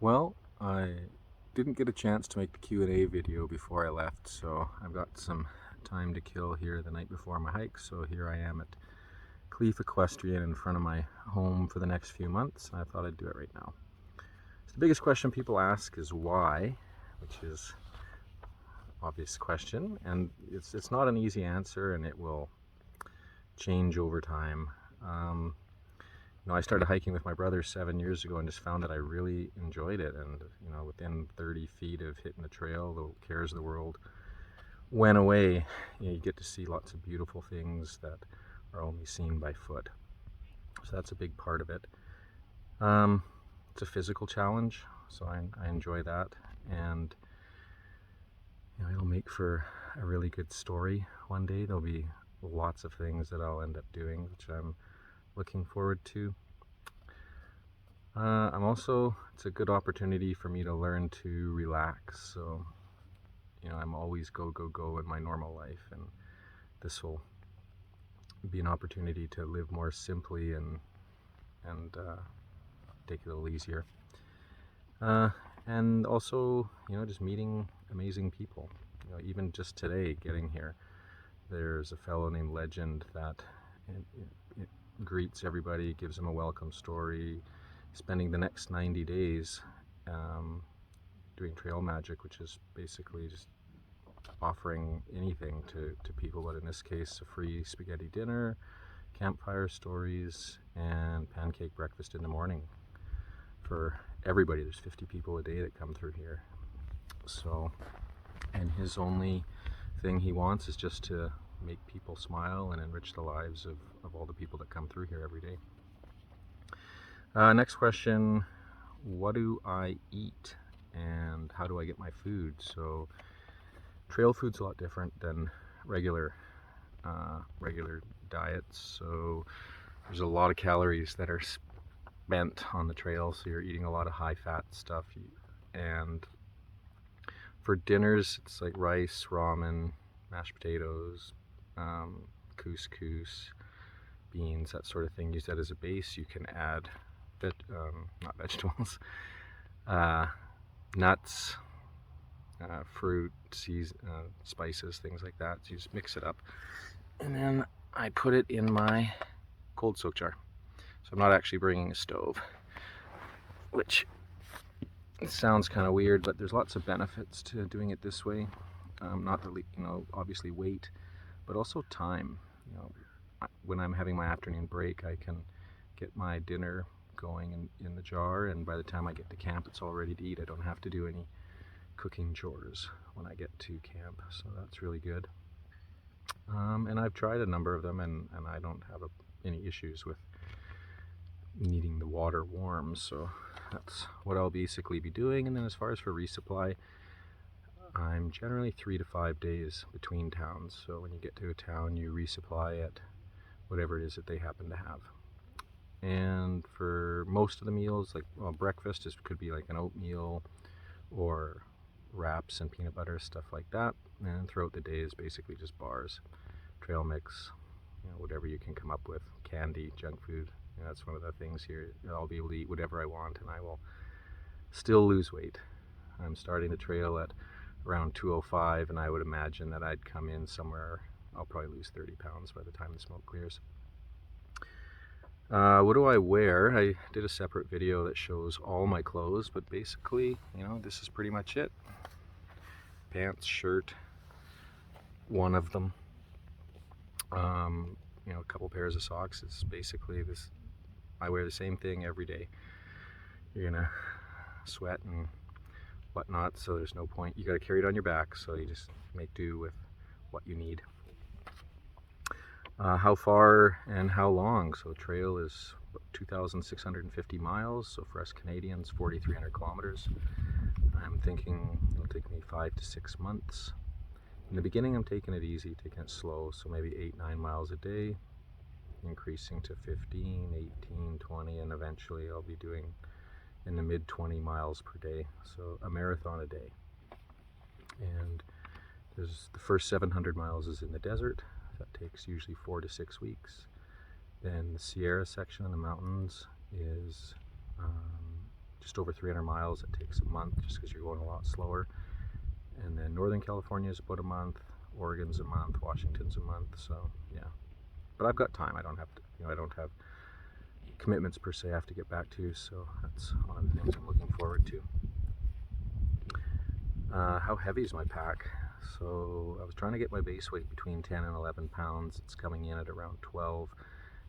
Well, I didn't get a chance to make the Q&A video before I left, so I've got some time to kill here the night before my hike. So here I am at Cleef Equestrian in front of my home for the next few months, and I thought I'd do it right now. So the biggest question people ask is why, which is an obvious question, and it's not an easy answer, and it will change over time. I started hiking with my brother 7 years ago and just found that I really enjoyed it. And within 30 feet of hitting the trail, the cares of the world went away. You get to see lots of beautiful things that are only seen by foot. So that's a big part of it. It's a physical challenge, so I enjoy that, and it'll make for a really good story one day. There'll be lots of things that I'll end up doing, which I'm looking forward to. It's a good opportunity for me to learn to relax. So, I'm always go, go, go in my normal life, and this will be an opportunity to live more simply and take it a little easier. And also, just meeting amazing people. Even just today, getting here, there's a fellow named Legend that it greets everybody, gives them a welcome story, spending the next 90 days doing trail magic, which is basically just offering anything to people, but in this case a free spaghetti dinner, campfire stories, and pancake breakfast in the morning for everybody. There's 50 people a day that come through here. So, and his only thing he wants is just to make people smile and enrich the lives of all the people that come through here every day. Next question, what do I eat and how do I get my food? So trail food's a lot different than regular diets. So there's a lot of calories that are spent on the trail, so you're eating a lot of high fat stuff. And for dinners, it's like rice, ramen, mashed potatoes, couscous, beans, that sort of thing. Use that as a base. You can add not vegetables, nuts, fruit, spices, things like that. So you just mix it up, and then I put it in my cold soak jar. So I'm not actually bringing a stove, which sounds kind of weird, but there's lots of benefits to doing it this way. Not the obviously weight, but also time. When I'm having my afternoon break, I can get my dinner going in the jar, and by the time I get to camp, it's all ready to eat. I don't have to do any cooking chores when I get to camp, so that's really good. And I've tried a number of them, and I don't have any issues with needing the water warm, so that's what I'll basically be doing. And then as far as for resupply, I'm generally 3 to 5 days between towns, so when you get to a town, you resupply at whatever it is that they happen to have. And for most of the meals, like breakfast could be like an oatmeal or wraps and peanut butter, stuff like that. And throughout the day is basically just bars, trail mix, whatever you can come up with, candy, junk food. That's one of the things here. I'll be able to eat whatever I want, and I will still lose weight. I'm starting the trail at around 205, and I would imagine that I'd come in somewhere, I'll probably lose 30 pounds by the time the smoke clears. What do I wear? I did a separate video that shows all my clothes, but basically, this is pretty much it. Pants, shirt, one of them, a couple pairs of socks. It's basically this. I wear the same thing every day. You're gonna sweat and whatnot, so there's no point. You gotta carry it on your back, so you just make do with what you need. How far and how long? So trail is 2,650 miles, so for us Canadians, 4,300 kilometers. I'm thinking it'll take me 5 to 6 months. In the beginning, I'm taking it easy, taking it slow, so maybe 8-9 miles a day, increasing to 15, 18, 20, and eventually I'll be doing in the mid 20 miles per day, so a marathon a day. And there's the first 700 miles is in the desert. That takes usually 4 to 6 weeks. Then the Sierra section in the mountains is just over 300 miles, it takes a month just because you're going a lot slower. And then Northern California is about a month, Oregon's a month, Washington's a month, so yeah. But I've got time. I don't have to, I don't have commitments per se I have to get back to, so that's one of the things I'm looking forward to. How heavy is my pack? So I was trying to get my base weight between 10 and 11 pounds. It's coming in at around 12.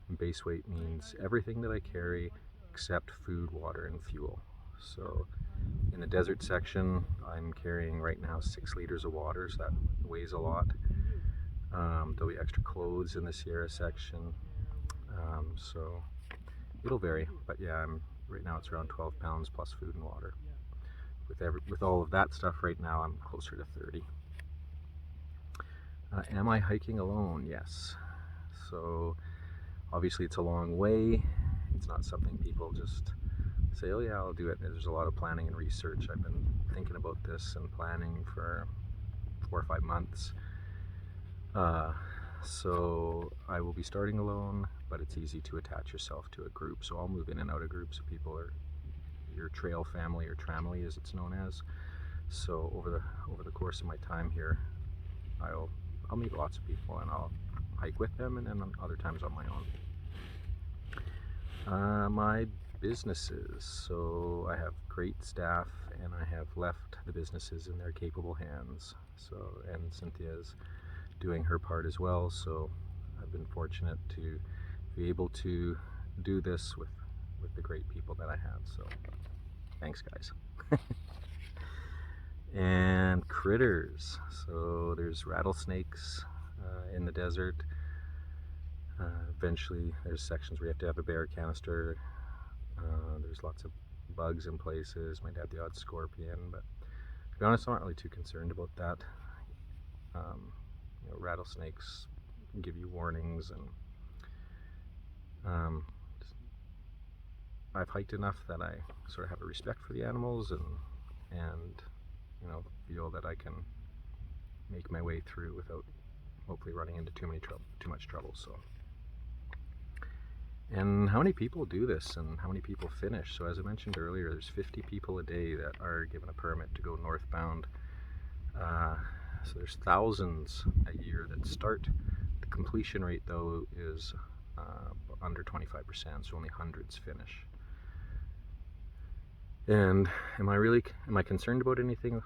And base weight means everything that I carry except food, water, and fuel. So in the desert section, I'm carrying right now 6 liters of water, so that weighs a lot. There'll be extra clothes in the Sierra section, so it'll vary. But yeah, right now it's around 12 pounds plus food and water. With all of that stuff right now, I'm closer to 30. Am I hiking alone? Yes. So obviously it's a long way. It's not something people just say, oh yeah, I'll do it. There's a lot of planning and research. I've been thinking about this and planning for 4 or 5 months. So I will be starting alone, but it's easy to attach yourself to a group. So I'll move in and out of groups of people, or your trail family, or tramily as it's known as. So over the course of my time here, I'll meet lots of people and I'll hike with them, and then other times on my own. My businesses, so I have great staff and I have left the businesses in their capable hands. So, and Cynthia's doing her part as well, so I've been fortunate to be able to do this with the great people that I have, so thanks guys. And critters, so there's rattlesnakes in the desert. Eventually there's sections where you have to have a bear canister. There's lots of bugs in places, might have the odd scorpion, but to be honest I'm not really too concerned about that. Rattlesnakes give you warnings, and I've hiked enough that I sort of have a respect for the animals, and feel that I can make my way through without hopefully running into too much trouble. So, and how many people do this and how many people finish? So as I mentioned earlier, there's 50 people a day that are given a permit to go northbound. So there's thousands a year that start. The completion rate though is under 25%, so only hundreds finish. And am I concerned about anything?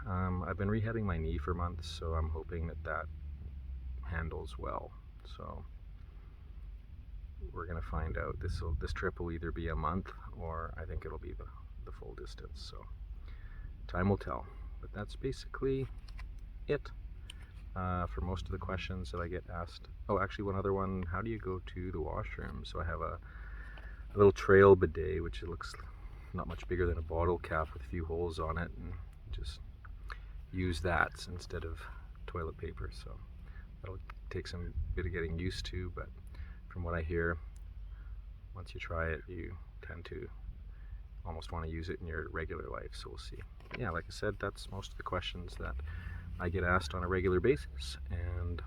I've been rehabbing my knee for months, so I'm hoping that handles well. So we're gonna find out. This trip will either be a month, or I think it'll be the full distance. So time will tell. But that's basically it for most of the questions that I get asked. Oh, actually one other one, how do you go to the washroom? So I have a little trail bidet, which it looks not much bigger than a bottle cap with a few holes on it, and just use that instead of toilet paper. So that'll take some bit of getting used to, but from what I hear, once you try it, you tend to almost want to use it in your regular life. So we'll see. Yeah, like I said, that's most of the questions that I get asked on a regular basis, and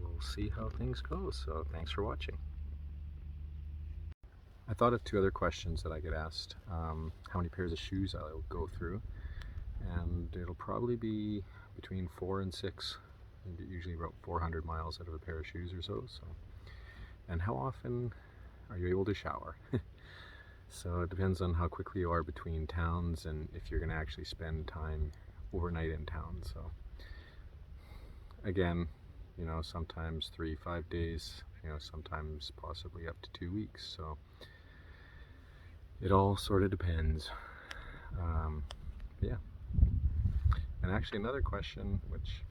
we'll see how things go. So thanks for watching. I thought of 2 other questions that I get asked. How many pairs of shoes I'll go through, and it'll probably be between 4 and 6, usually about 400 miles out of a pair of shoes or so. And how often are you able to shower? So it depends on how quickly you are between towns, and if you're going to actually spend time overnight in town. So again, sometimes 3-5 days, sometimes possibly up to 2 weeks. So it all sort of depends. Yeah. And actually another question, which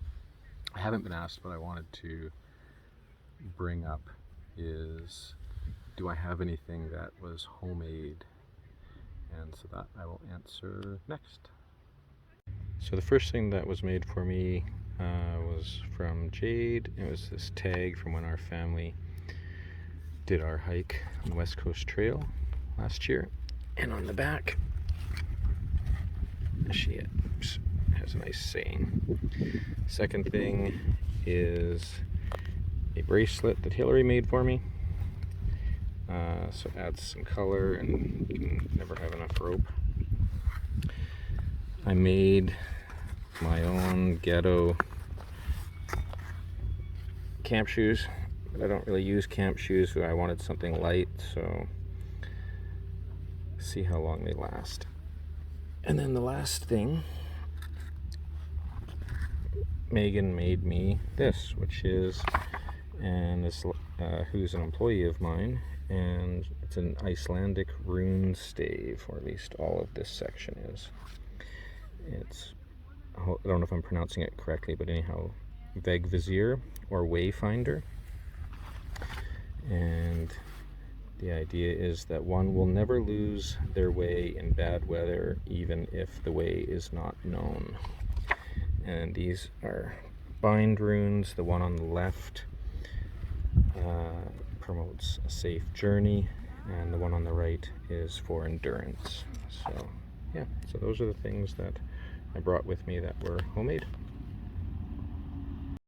I haven't been asked but I wanted to bring up, is do I have anything that was homemade? And so that I will answer next. So the first thing that was made for me was from Jade. It was this tag from when our family did our hike on the West Coast Trail last year. And on the back, she has a nice saying. Second thing is a bracelet that Hillary made for me. so it adds some color, and you can never have enough rope. I made my own ghetto camp shoes, but I don't really use camp shoes, so I wanted something light, so see how long they last. And then the last thing, Megan made me this, which is, and this who's an employee of mine, and it's an Icelandic rune stave, or at least all of this section is. It's, I don't know if I'm pronouncing it correctly, but anyhow, Vegvisir or Wayfinder. And the idea is that one will never lose their way in bad weather, even if the way is not known. And these are bind runes. The one on the left promotes a safe journey, and the one on the right is for endurance. So yeah, so those are the things that I brought with me that were homemade.